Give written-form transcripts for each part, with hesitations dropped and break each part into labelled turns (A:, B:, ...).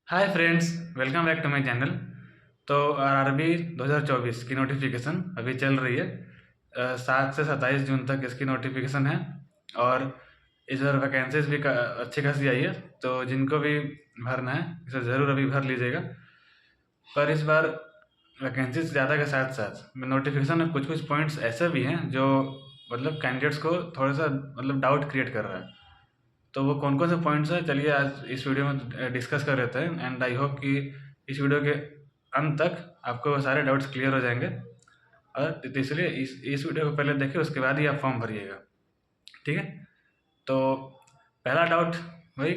A: Hi friends, welcome back to my channel. तो RRB 2024 की notification अभी चल रही है। 7 से 27 जून तक इसकी नोटिफिकेशन है और इस बार वैकेंसीज भी अच्छी खासी आई है। तो जिनको भी भरना है इसे ज़रूर अभी भर लीजिएगा। पर इस बार वैकेंसीज ज़्यादा के साथ साथ नोटिफिकेशन में कुछ कुछ पॉइंट्स ऐसे भी हैं जो मतलब कैंडिडेट्स को थोड़ा सा मतलब डाउट क्रिएट कर रहा है। तो वो कौन कौन से पॉइंट्स हैं, चलिए आज इस वीडियो में डिस्कस कर लेते हैं। एंड आई होप कि इस वीडियो के अंत तक आपको वो सारे डाउट्स क्लियर हो जाएंगे। और तो इसलिए इस वीडियो को पहले देखिए, उसके बाद ही आप फॉर्म भरिएगा, ठीक है। तो पहला डाउट वही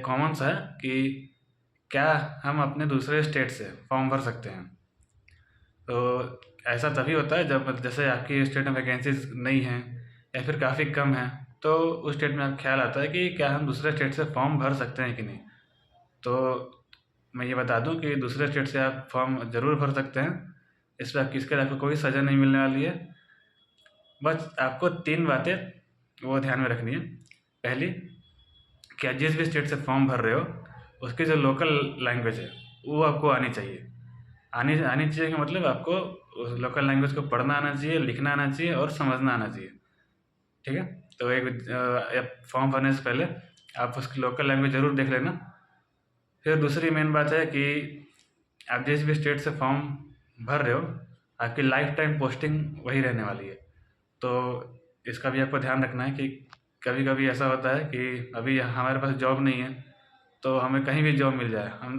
A: कॉमन सा है कि क्या हम अपने दूसरे स्टेट से फॉर्म भर सकते हैं। तो ऐसा तभी होता है जब जैसे आपकी स्टेट में वैकेंसीज नहीं हैं या फिर काफ़ी कम है, तो उस स्टेट में आपको ख्याल आता है कि क्या हम दूसरे स्टेट से फॉर्म भर सकते हैं कि नहीं। तो मैं ये बता दूं कि दूसरे स्टेट से आप फॉर्म ज़रूर भर सकते हैं। इस पर इसके लिए आपको कोई सज़ा नहीं मिलने वाली है। बस आपको 3 बातें वो ध्यान में रखनी है। पहली, कि आप जिस भी स्टेट से फॉर्म भर रहे हो उसकी जो लोकल लैंग्वेज है वो आपको आनी चाहिए। आनी आनी चाहिए कि मतलब आपको उस लोकल लैंग्वेज को पढ़ना आना चाहिए, लिखना आना चाहिए और समझना आना चाहिए, ठीक है। तो एक फॉर्म भरने से पहले आप उसकी लोकल लैंग्वेज ज़रूर देख लेना। फिर दूसरी मेन बात है कि आप जिस भी स्टेट से फॉर्म भर रहे हो आपकी लाइफ टाइम पोस्टिंग वही रहने वाली है। तो इसका भी आपको ध्यान रखना है कि कभी कभी ऐसा होता है कि अभी हमारे पास जॉब नहीं है तो हमें कहीं भी जॉब मिल जाए, हम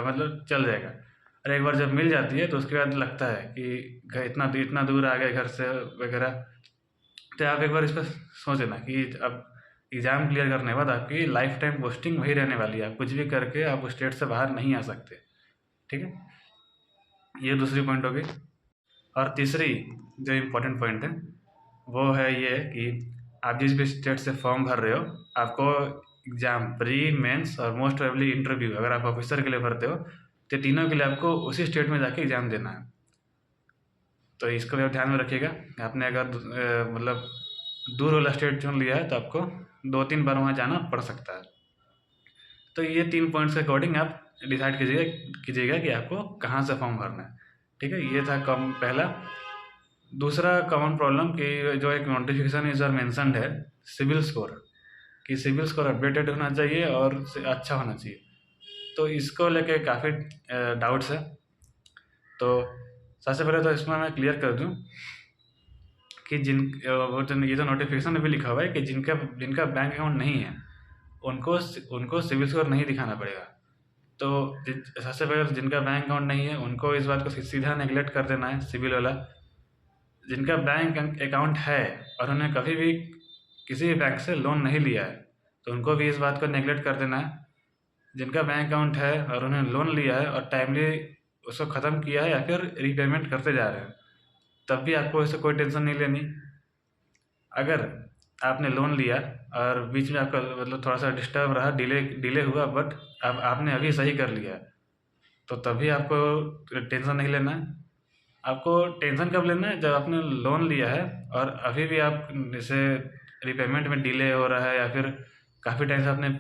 A: मतलब चल जाएगा। और एक बार जब मिल जाती है तो उसके बाद लगता है कि इतना दूर आ गए घर से वगैरह। तो आप एक बार इस पर सोच लेना कि अब एग्ज़ाम क्लियर करने के बाद आपकी लाइफ टाइम पोस्टिंग वही रहने वाली है। आप कुछ भी करके आप उस स्टेट से बाहर नहीं आ सकते, ठीक है। ये दूसरी पॉइंट हो गई। और तीसरी जो इम्पोर्टेंट पॉइंट है वो है ये कि आप जिस भी स्टेट से फॉर्म भर रहे हो आपको एग्ज़ाम, प्री, मेंस और मोस्ट प्रोबेबली इंटरव्यू, अगर आप ऑफिसर के लिए भरते हो तो तीनों के लिए आपको उसी स्टेट में जाके एग्ज़ाम देना है। तो इसको भी आप ध्यान में रखिएगा। आपने अगर मतलब दूर वाला स्टेट चुन लिया है तो आपको 2-3 बार वहाँ जाना पड़ सकता है। तो ये 3 पॉइंट्स के अकॉर्डिंग आप डिसाइड कीजिएगा कि आपको कहाँ से फॉर्म भरना है, ठीक है। ये था कम पहला। दूसरा कॉमन प्रॉब्लम कि जो एक नोटिफिकेशन इस बार मेंशन्ड है, सिविल स्कोर, कि सिविल स्कोर अपडेटेड होना चाहिए और अच्छा होना चाहिए। तो इसको लेके काफ़ी डाउट्स है। तो सबसे पहले तो इसमें मैं क्लियर कर दूं कि ये जो नोटिफिकेशन में भी लिखा हुआ है कि जिनका जिनका बैंक अकाउंट नहीं है उनको उनको सिविल स्कोर नहीं दिखाना पड़ेगा। तो सबसे पहले तो जिनका बैंक अकाउंट नहीं है उनको इस बात को सीधा नेगलेक्ट कर देना है, सिविल वाला। जिनका बैंक अकाउंट है और उन्होंने कभी भी किसी भी बैंक से लोन नहीं लिया है तो उनको भी इस बात को नेगलेक्ट कर देना है। जिनका बैंक अकाउंट है और उन्होंने लोन लिया है और टाइमली उसको ख़त्म किया है या फिर रीपेमेंट करते जा रहे हैं, तब भी आपको इससे कोई टेंशन नहीं लेनी। अगर आपने लोन लिया और बीच में आपका मतलब थोड़ा सा डिस्टर्ब रहा, डिले डिले हुआ, बट अब आपने अभी सही कर लिया तो तभी आपको टेंशन नहीं लेना है। आपको टेंशन कब लेना है, जब आपने लोन लिया है और अभी भी आप जैसे रिपेमेंट में डिले हो रहा है या फिर काफ़ी टाइम से आपने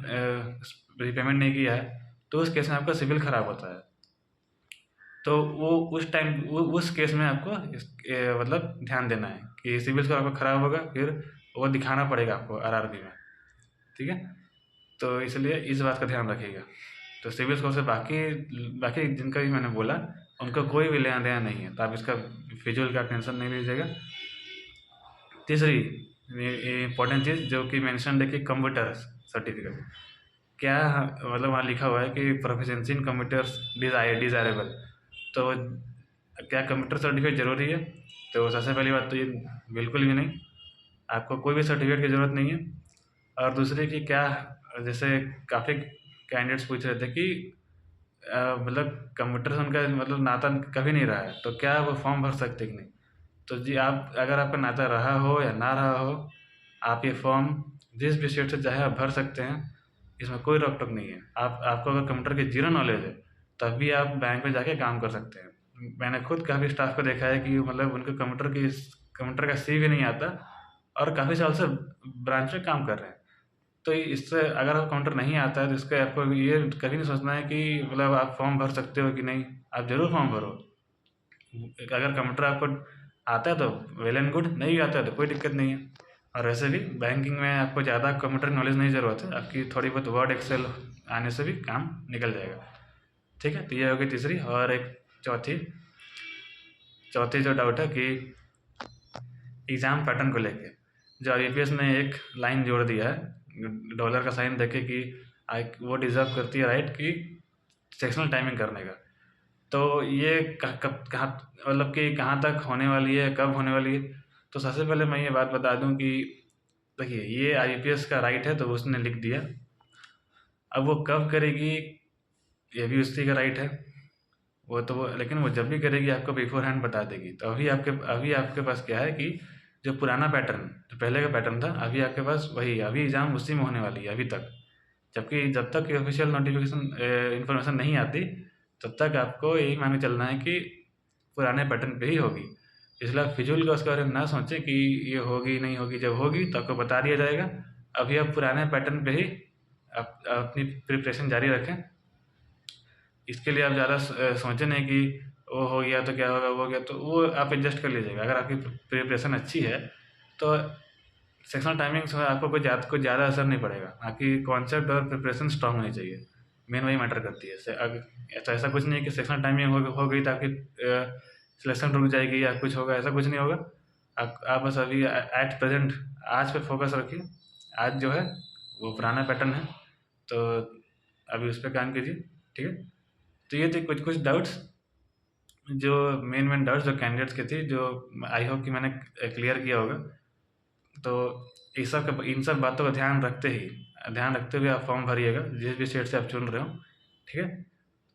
A: रिपेमेंट नहीं किया है, तो उस केस में आपका सिविल ख़राब होता है। तो वो उस टाइम उस केस में आपको मतलब ध्यान देना है कि सिविल स्कोर आपका ख़राब होगा, फिर वो दिखाना पड़ेगा आपको आरआरबी में, ठीक है। तो इसलिए इस बात का ध्यान रखिएगा। तो सिविल स्कोर से बाकी बाकी जिनका भी मैंने बोला उनका कोई भी लेना देना नहीं है, तो आप इसका फिजूल का टेंशन नहीं लीजिएगा। तीसरी इम्पोर्टेंट चीज़ जो कि मेंशन है कि कंप्यूटर सर्टिफिकेट, क्या मतलब वहाँ लिखा हुआ है कि प्रोफिशिएंसी इन कंप्यूटर्स डिज़ायरेबल। तो क्या कंप्यूटर सर्टिफिकेट ज़रूरी है? तो सबसे पहली बात तो ये बिल्कुल भी नहीं, आपको कोई भी सर्टिफिकेट की ज़रूरत नहीं है। और दूसरी कि क्या, जैसे काफ़ी कैंडिडेट्स पूछ रहे थे कि मतलब कंप्यूटर से उनका मतलब नाता कभी नहीं रहा है तो क्या वो फॉर्म भर सकते कि नहीं। तो जी, आप अगर आपका नाता रहा हो या ना रहा हो, आप ये फॉर्म जिस भी स्टेट से चाहे आप भर सकते हैं। इसमें कोई रोक टोक नहीं है। आपको अगर कंप्यूटर की जीरो नॉलेज है तब भी आप बैंक में जाके काम कर सकते हैं। मैंने खुद काफ़ी स्टाफ को देखा है कि मतलब उनको कंप्यूटर का सी भी नहीं आता और काफ़ी साल से ब्रांच में काम कर रहे हैं। तो इससे अगर आपको काउंटर नहीं आता है तो इसका आपको ये कभी नहीं सोचना है कि मतलब आप फॉर्म भर सकते हो कि नहीं, आप ज़रूर फॉर्म भरो। अगर कंप्यूटर आपको आता है तो वेल एंड गुड, नहीं आता है तो कोई दिक्कत नहीं है। और वैसे भी बैंकिंग में आपको ज़्यादा कंप्यूटर नॉलेज नहीं ज़रूरत है, आपकी थोड़ी बहुत वर्ड एक्सेल आने से भी काम निकल जाएगा। ठीक है, तो ये होगी तीसरी। और एक चौथी जो डाउट है कि एग्ज़ाम पैटर्न को लेके जो IBPS ने एक लाइन जोड़ दिया है डॉलर का साइन देके कि वो डिज़र्व करती है राइट कि सेक्शनल टाइमिंग करने का। तो ये कब कहाँ मतलब कि कहाँ तक होने वाली है, कब होने वाली है? तो सबसे पहले मैं ये बात बता दूं कि देखिए, ये IBPS का राइट है तो उसने लिख दिया। अब वो कब करेगी ये भी उसी का राइट है, वो लेकिन वो जब भी करेगी आपको बिफोर हैंड बता देगी। तो अभी आपके पास क्या है कि जो पुराना पैटर्न, जो पहले का पैटर्न था, अभी आपके पास वही है, अभी एग्ज़ाम उसी में होने वाली है अभी तक। जबकि जब तक ऑफिशियल नोटिफिकेशन इन्फॉर्मेशन नहीं आती तब तक आपको यही मान के चलना है कि पुराने पैटर्न पे ही होगी। इसलिए आप फिजूल का उसके बारे में ना सोचें कि ये होगी नहीं होगी, जब होगी तो आपको बता दिया जाएगा। अभी आप पुराने पैटर्न पे ही आप अपनी प्रिपरेशन जारी रखें। इसके लिए आप ज़्यादा सोचें नहीं कि वो हो गया तो क्या होगा, वो हो गया तो वो आप एडजस्ट कर लीजिएगा। अगर आपकी प्रिपरेशन अच्छी है तो सेक्शनल टाइमिंग से आपको कुछ ज़्यादा असर नहीं पड़ेगा। आपकी कॉन्सेप्ट और प्रिपरेशन स्ट्रांग होनी चाहिए, मेन वही मैटर करती है। ऐसा कुछ नहीं है कि सेक्शनल टाइमिंग हो गई तो आपकी सिलेक्शन रुक जाएगी या कुछ होगा, ऐसा कुछ नहीं होगा। आप बस अभी एट प्रेजेंट आज पे फोकस रखिए। आज जो है वो पुराना पैटर्न है तो अभी उस पर काम कीजिए। ठीक है, तो ये थे कुछ डाउट्स, जो मेन डाउट्स जो कैंडिडेट्स के थे, जो आई होप कि मैंने क्लियर किया होगा। तो इन सब बातों का ध्यान रखते हुए आप फॉर्म भरिएगा जिस भी स्टेट से आप चुन रहे हो। ठीक है,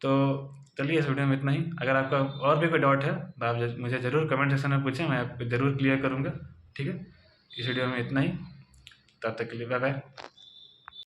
A: तो चलिए इस वीडियो में इतना ही। अगर आपका और भी कोई डाउट है तो आप मुझे ज़रूर कमेंट सेक्शन में पूछें, मैं आपको ज़रूर क्लियर करूँगा। ठीक है, इस वीडियो में इतना ही, तब तक के लिए बाय बाय।